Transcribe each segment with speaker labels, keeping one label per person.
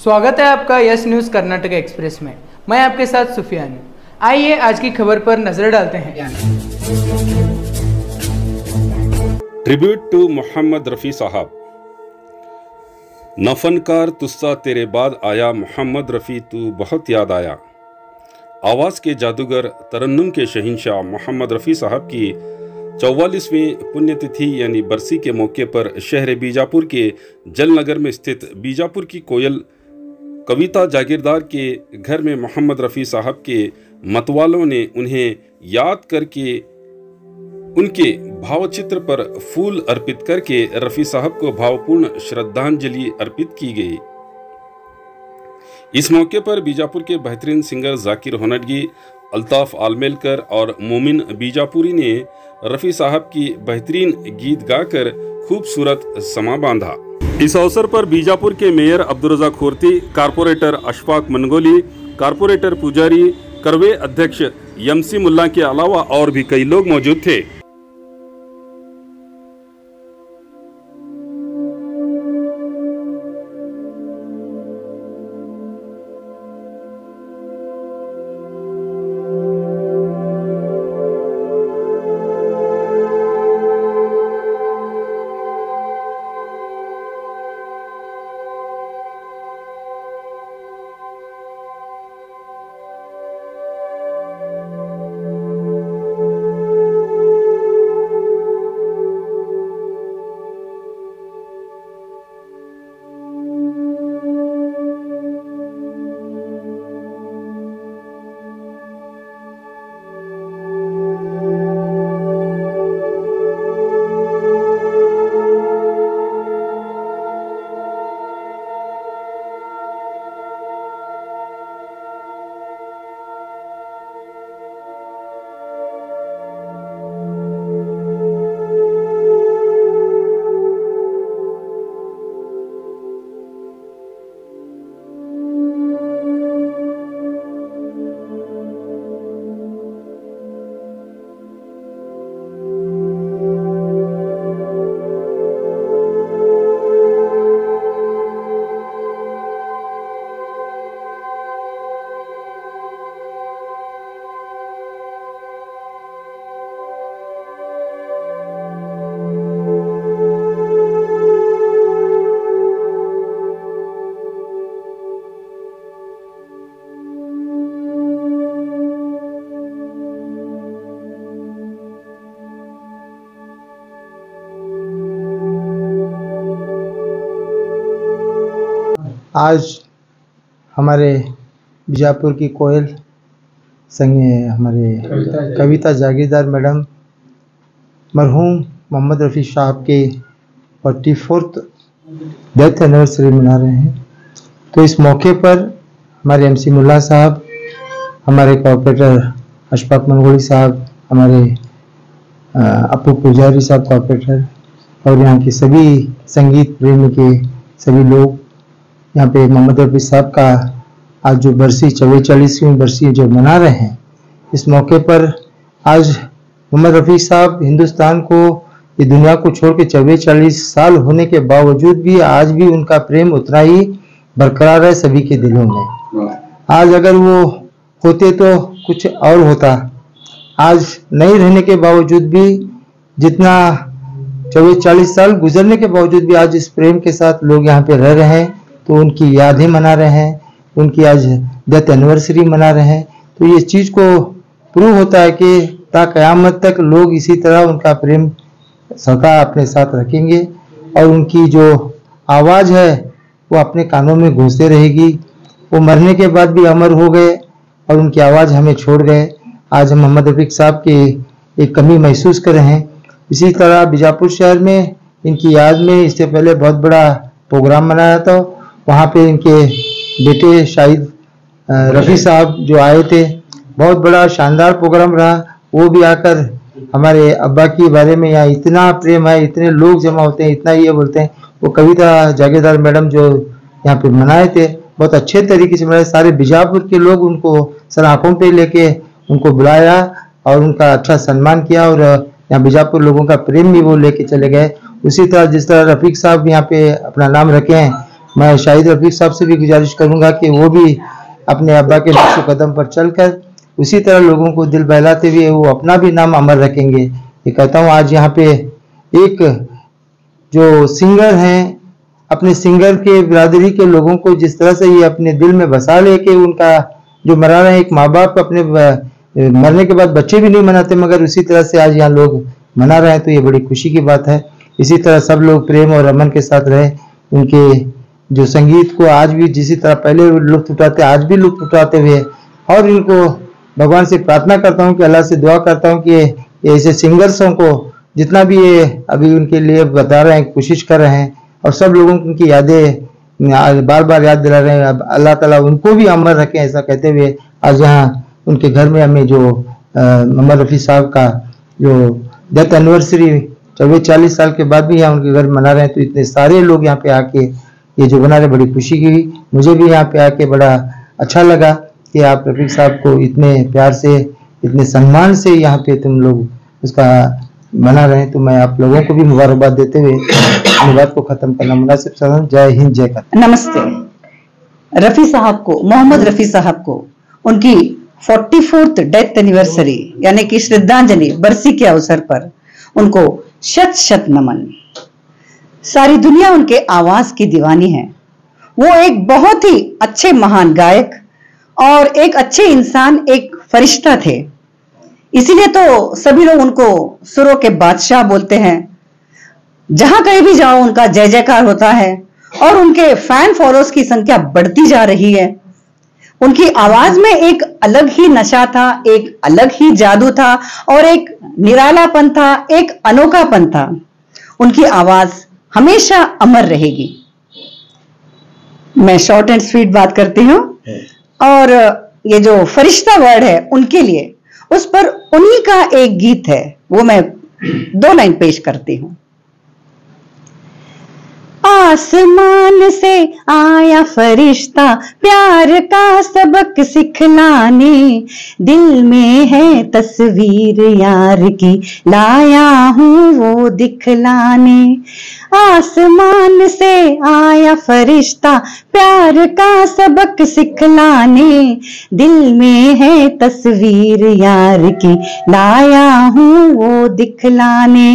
Speaker 1: स्वागत है आपका यस न्यूज़ कर्नाटक एक्सप्रेस में। मैं आपके साथ सुफियान हूं। आइए आज की खबर पर नजर डालते हैं।
Speaker 2: ट्रिब्यूट टू मोहम्मद रफ़ी साहब। न फनकार तुस्सा तेरे बाद आया, मोहम्मद रफ़ी तू बहुत याद आया। आवाज़ के जादूगर, तरन्नुम के शहंशाह मोहम्मद रफ़ी साहब की 44वीं पुण्यतिथि यानी बरसी के मौके पर शहर बीजापुर के जलनगर में स्थित बीजापुर की कोयल कविता जागीरदार के घर में मोहम्मद रफ़ी साहब के मतवालों ने उन्हें याद करके उनके भावचित्र पर फूल अर्पित करके रफ़ी साहब को भावपूर्ण श्रद्धांजलि अर्पित की गई। इस मौके पर बीजापुर के बेहतरीन सिंगर जाकिर होनटगी, अल्ताफ आलमेलकर और मोमिन बीजापुरी ने रफ़ी साहब की बेहतरीन गीत गाकर खूबसूरत समा बांधा। इस अवसर पर बीजापुर के mayor अब्दुर्रज़ाक खोरती, corporator Ashfaq Mangoli, corporator पुजारी, करवे अध्यक्ष यमसी मुल्ला के अलावा और भी कई लोग मौजूद थे।
Speaker 3: आज हमारे बीजापुर की कोयल संगे हमारे कविता जागीरदार मैडम मरहूम मोहम्मद रफ़ी साहब के 44th डेथ एनिवर्सरी मना रहे हैं। तो इस मौके पर हमारे एमसी मुल्ला साहब, हमारे कॉर्पोरेटर अशफाक मनगोली साहब, हमारे अपू पुजारी साहब कॉर्पोरेटर और यहाँ के सभी संगीत प्रेमी के सभी लोग यहाँ पे मोहम्मद रफ़ी साहब का आज जो बरसी 44वीं बरसी जो मना रहे हैं, इस मौके पर आज मोहम्मद रफ़ी साहब हिंदुस्तान को, ये दुनिया को छोड़ के 44 साल होने के बावजूद भी आज भी उनका प्रेम उतना ही बरकरार है सभी के दिलों में। आज अगर वो होते तो कुछ और होता। आज नहीं रहने के बावजूद भी, जितना 44 साल गुजरने के बावजूद भी आज इस प्रेम के साथ लोग यहाँ पे रह रहे हैं, तो उनकी यादें मना रहे हैं, उनकी आज डेथ एनिवर्सरी मना रहे हैं। तो ये चीज़ को प्रूव होता है कि ता क़यामत तक लोग इसी तरह उनका प्रेम सदा अपने साथ रखेंगे और उनकी जो आवाज़ है वो अपने कानों में गूंजते रहेगी। वो मरने के बाद भी अमर हो गए और उनकी आवाज़ हमें छोड़ गए। आज हम मोहम्मद रफ़ी साहब की एक कमी महसूस कर रहे हैं। इसी तरह बीजापुर शहर में इनकी याद में इससे पहले बहुत बड़ा प्रोग्राम मनाया था। वहाँ पे इनके बेटे शाहिद रफ़ी साहब जो आए थे, बहुत बड़ा शानदार प्रोग्राम रहा। वो भी आकर हमारे अब्बा के बारे में यहाँ इतना प्रेम है, इतने लोग जमा होते हैं, इतना ये बोलते हैं। वो कविता जागीरदार मैडम जो यहाँ पे मनाए थे, बहुत अच्छे तरीके से मनाए। सारे बीजापुर के लोग उनको सर आंखों पे लेके उनको बुलाया और उनका अच्छा सम्मान किया और यहाँ बीजापुर लोगों का प्रेम भी वो लेके चले गए। उसी तरह जिस तरह रफ़ीक साहब यहाँ पे अपना नाम रखे हैं, मैं शाहिद रफीक साहब से भी गुजारिश करूंगा कि वो भी अपने अब्बा के नक्शे कदम पर चलकर उसी तरह लोगों को दिल बहलाते हुए वो अपना भी नाम अमर रखेंगे। ये कहता हूँ आज यहाँ पे एक जो सिंगर हैं अपने सिंगर के बिरादरी के लोगों को जिस तरह से ये अपने दिल में बसा लेके उनका जो मना रहे हैं, एक माँ बाप अपने मरने के बाद बच्चे भी नहीं मनाते मगर उसी तरह से आज यहाँ लोग मना रहे हैं, तो ये बड़ी खुशी की बात है। इसी तरह सब लोग प्रेम और अमन के साथ रहे, उनके जो संगीत को आज भी जिसी तरह पहले लुत्फ उठाते आज भी लुत्फ उठाते हुए, और इनको भगवान से प्रार्थना करता हूँ कि अल्लाह से दुआ करता हूँ कि ऐसे सिंगर्सों को जितना भी ये अभी उनके लिए बता रहे हैं, कोशिश कर रहे हैं, और सब लोगों को उनकी यादें बार बार याद दिला रहे हैं, अब अल्लाह ताला उनको भी अमर रखें। ऐसा कहते हुए आज यहाँ उनके घर में हमें जो मोहम्मद रफ़ी साहब का जो डेथ एनिवर्सरी 40 साल के बाद भी यहाँ उनके घर मना रहे हैं, तो इतने सारे लोग यहाँ पे आके ये जो बना रहे, बड़ी खुशी की। मुझे भी यहाँ पे आके बड़ा अच्छा लगा कि आप रफ़ीक साहब को इतने प्यार से इतने सम्मान से यहाँ पे तुम लोग उसका मना रहे हैं, तो मैं आप लोगों को भी मुबारकबाद देते हुए अपनी बात को खत्म करना मुनासिब समझता। जय हिंद, जय करता।
Speaker 4: नमस्ते। रफ़ी साहब को, मोहम्मद रफ़ी साहब को उनकी 44th डेथ एनिवर्सरी यानी कि श्रद्धांजलि बरसी के अवसर पर उनको शत शत नमन। सारी दुनिया उनके आवाज की दीवानी है। वो एक बहुत ही अच्छे महान गायक और एक अच्छे इंसान, एक फरिश्ता थे। इसीलिए तो सभी लोग उनको सुरों के बादशाह बोलते हैं। जहां कहीं भी जाओ उनका जय जयकार होता है और उनके फैन फॉलोअर्स की संख्या बढ़ती जा रही है। उनकी आवाज में एक अलग ही नशा था, एक अलग ही जादू था और एक निरालापन था, एक अनोखापन था। उनकी आवाज हमेशा अमर रहेगी। मैं शॉर्ट एंड स्वीट बात करती हूँ और ये जो फरिश्ता वर्ड है उनके लिए, उस पर उन्हीं का एक गीत है, वो मैं 2 लाइन पेश करती हूँ। आसमान से आया फरिश्ता प्यार का सबक सिखलाने, दिल में है तस्वीर यार की लाया हूँ वो दिखलाने। आसमान से आया फरिश्ता प्यार का सबक सिखलाने, दिल में है तस्वीर यार की लाया हूँ वो दिखलाने।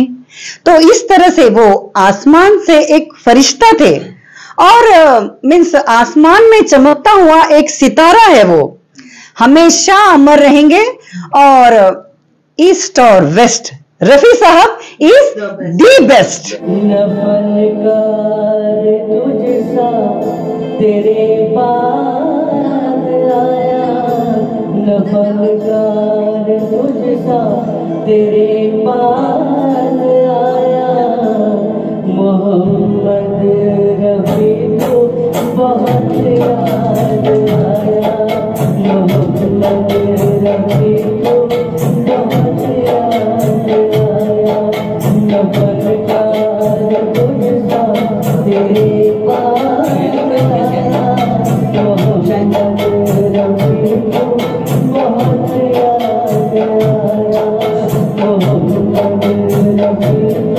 Speaker 4: तो इस तरह से वो आसमान से एक फरिश्ता थे और मीन्स आसमान में चमकता हुआ एक सितारा है, वो हमेशा अमर रहेंगे। और ईस्ट और वेस्ट रफ़ी साहब इज द बेस्ट। तेरे बाद आया न फनकार तुझसा, तेरे बाद आया मोहम्मद रफ़ी को बहुत याद आया, मोहम्मद रफ़ी को बहुत याद आया। न फनकार तुझसा तेरे बाद आया, मोहम्मद रफ़ी को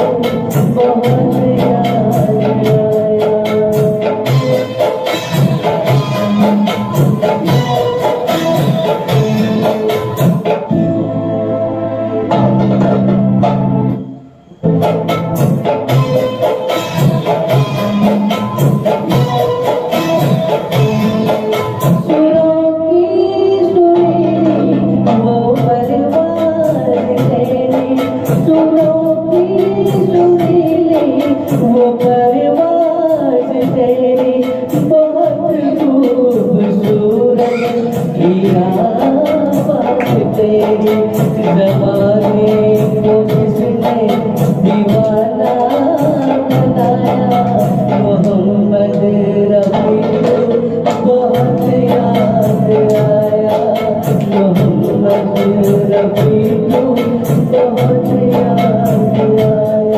Speaker 4: बहुत याद आया, मोहम्मद रफ़ी को बहुत याद आया।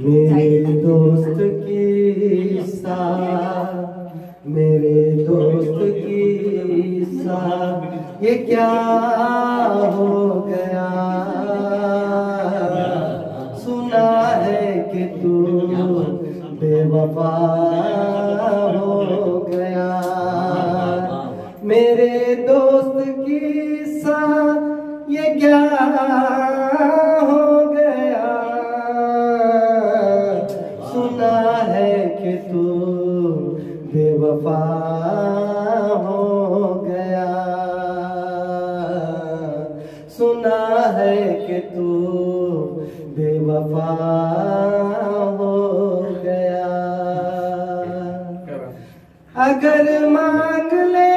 Speaker 5: मेरे दोस्त की साथ, मेरे दोस्त की साथ ये क्या हो गया, सुना है कि तू बेवफा हो गया। मेरे दोस्त की साथ ये क्या हो गया, सुना है कि तू बेवफा हो गया, सुना है कि तू बेवफा हो गया। अगर मांग ले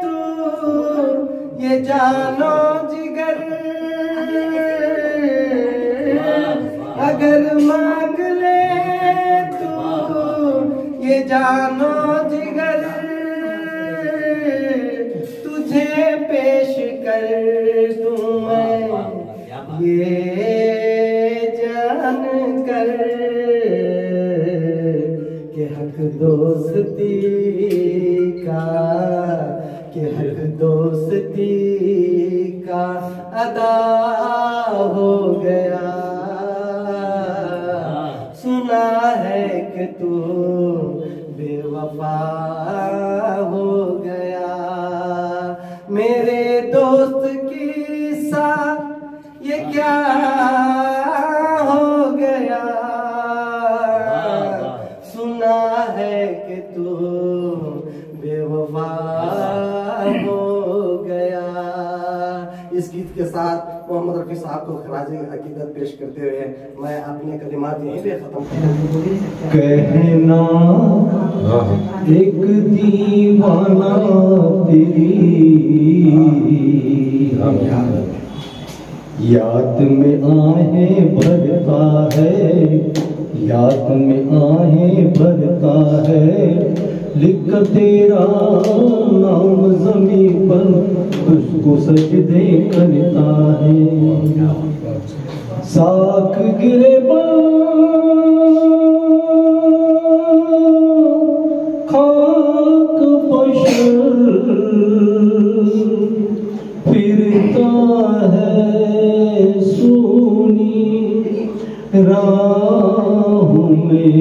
Speaker 5: तू ये जानो जिगर, अगर मांग ले तू ये जानो जिगर, तुझे पेश कर दूं मैं ये जान कर कि हक दोस्ती का, कि हक दोस्ती का अदा हो गया, सुना है कि तू बेवफा हो गया। मेरे दोस्त की साथ ये क्या हो गया, सुना है कि तू बेवफा हो गया। इस गीत के साथ मोहम्मद रफी साहब को खराज अकीदत पेश करते हुए मैं अपने कलिमात यहीं पे खत्म
Speaker 6: कहना एक दीवाना तेरी याद में आहें भरता है, याद में आहें भरता है, लिख तेरा नाम ज़मीं पर उसको सजदे करता है। साख गिरे खाक बशर फिरता है सूनी राहों में,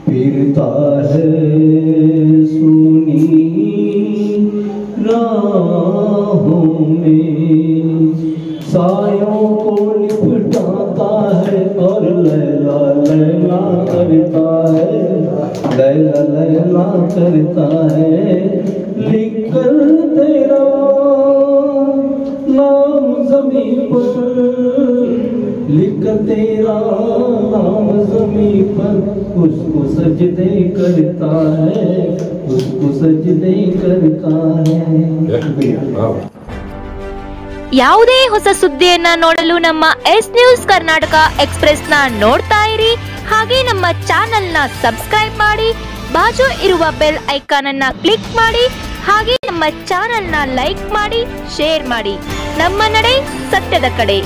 Speaker 6: फिरता है सूनी राहों में, सायों को लिपटाता है और लैला लैला करता है, लैला लैला करता है, लिखकर तेरा नाम ज़मीं पर, लिखकर तेरा नाम ज़मीं पर उसको सजदे करता है, उसको सजदे करता है।
Speaker 7: ಯಾವುದೇ ಹೊಸ ಸುದ್ದಿಯನ್ನ ನೋಡಲು ನಮ್ಮ ಎಸ್ ನ್ಯೂಸ್ ಕರ್ನಾಟಕ ಎಕ್ಸ್‌ಪ್ರೆಸ್ ನ ನೋಡ್ತಾ ಇರಿ, ಹಾಗೆ ನಮ್ಮ ಚಾನೆಲ್ ನ ಸಬ್ಸ್ಕ್ರೈಬ್ ಮಾಡಿ, ಬಾಜು ಇರುವ ಬೆಲ್ ಐಕಾನ್ ಅನ್ನ ಕ್ಲಿಕ್ ಮಾಡಿ, ಹಾಗೆ ನಮ್ಮ ಚಾನೆಲ್ ನ ಲೈಕ್ ಮಾಡಿ, ಶೇರ್ ಮಾಡಿ. ನಮ್ಮ ನಡೆ ಸತ್ಯದ ಕಡೆ.